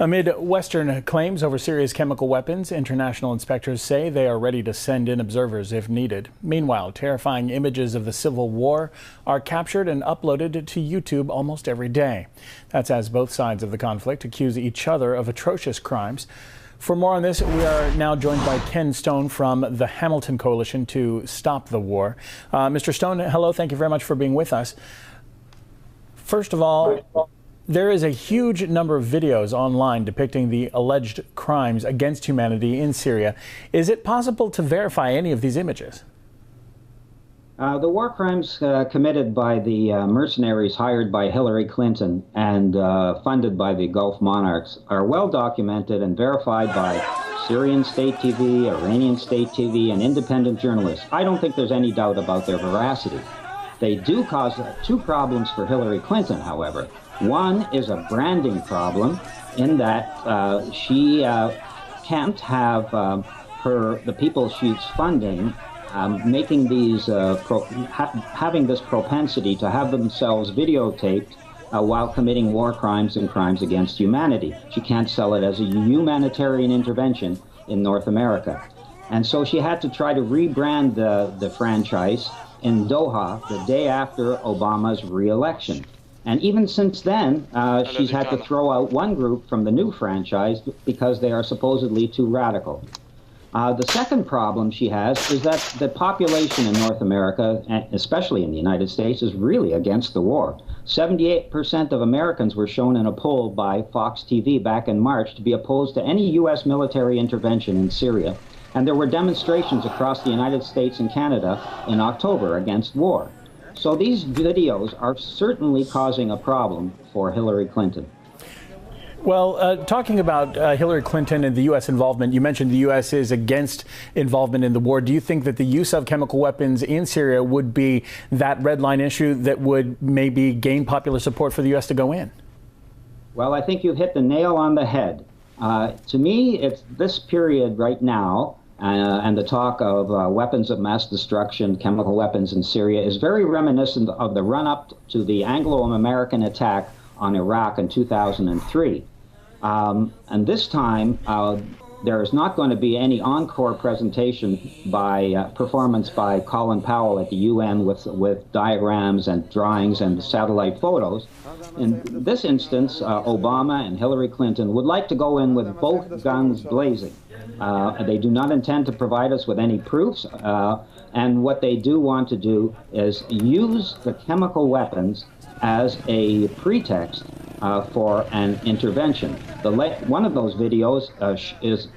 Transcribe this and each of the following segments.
Amid Western claims over Syria's chemical weapons, international inspectors say they are ready to send in observers if needed. Meanwhile, terrifying images of the civil war are captured and uploaded to YouTube almost every day. That's as both sides of the conflict accuse each other of atrocious crimes. For more on this, we are now joined by Ken Stone from the Hamilton Coalition to Stop the War. Mr. Stone, hello. Thank you very much for being with us. First of all, there is a huge number of videos online depicting the alleged crimes against humanity in Syria. Is it possible to verify any of these images? The war crimes committed by the mercenaries hired by Hillary Clinton and funded by the Gulf monarchs are well documented and verified by Syrian state TV, Iranian state TV, and independent journalists. I don't think there's any doubt about their veracity. They do cause two problems for Hillary Clinton, however. One is a branding problem in that she can't have the people she's funding making these having this propensity to have themselves videotaped while committing war crimes and crimes against humanity. She can't sell it as a humanitarian intervention in North America. And so she had to try to rebrand the franchise in Doha the day after Obama's re-election. And even since then, she's had to throw out one group from the new franchise because they are supposedly too radical. The second problem she has is that the population in North America, especially in the United States, is really against the war. 78% of Americans were shown in a poll by Fox TV back in March to be opposed to any U.S. military intervention in Syria. And there were demonstrations across the United States and Canada in October against war. So these videos are certainly causing a problem for Hillary Clinton. Well, talking about Hillary Clinton and the U.S. involvement, you mentioned the U.S. is against involvement in the war. Do you think that the use of chemical weapons in Syria would be that red line issue that would maybe gain popular support for the U.S. to go in? Well, I think you've hit the nail on the head. To me, it's this period right now, and the talk of weapons of mass destruction, chemical weapons in Syria, is very reminiscent of the run-up to the Anglo-American attack on Iraq in 2003. And this time, there is not going to be any encore presentation by performance by Colin Powell at the UN with diagrams and drawings and satellite photos. In this instance, Obama and Hillary Clinton would like to go in with both guns blazing. They do not intend to provide us with any proofs, and what they do want to do is use the chemical weapons as a pretext for an intervention. One of those videos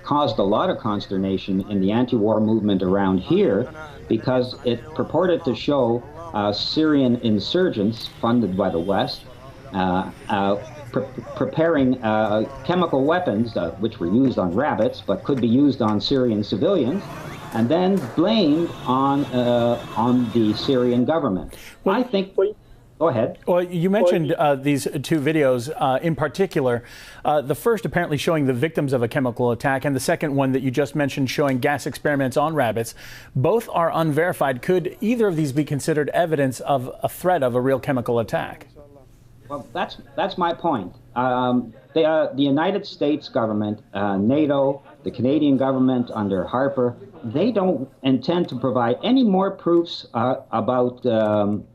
caused a lot of consternation in the anti-war movement around here because it purported to show Syrian insurgents funded by the West preparing chemical weapons which were used on rabbits but could be used on Syrian civilians, and then blamed on the Syrian government. Well, I think. Go ahead. Well, you mentioned these two videos in particular. The first apparently showing the victims of a chemical attack, and the second one that you just mentioned showing gas experiments on rabbits. Both are unverified. Could either of these be considered evidence of a threat of a real chemical attack? Well, that's my point. The United States government, NATO, the Canadian government under Harper, they don't intend to provide any more proofs about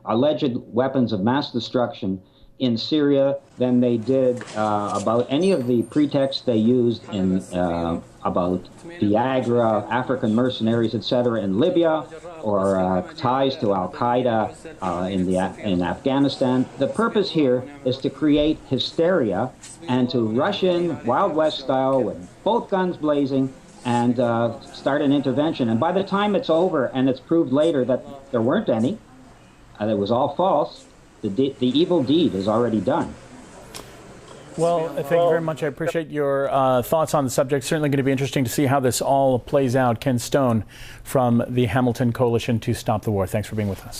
alleged weapons of mass destruction in Syria than they did about any of the pretexts they used in about Viagra, African mercenaries, etc. in Libya, or ties to Al-Qaeda in Afghanistan. The purpose here is to create hysteria and to rush in Wild West style with both guns blazing and start an intervention. And by the time it's over and it's proved later that there weren't any, it was all false, the evil deed is already done. Well, thank you very much. I appreciate your thoughts on the subject. Certainly going to be interesting to see how this all plays out. Ken Stone from the Hamilton Coalition to Stop the War. Thanks for being with us.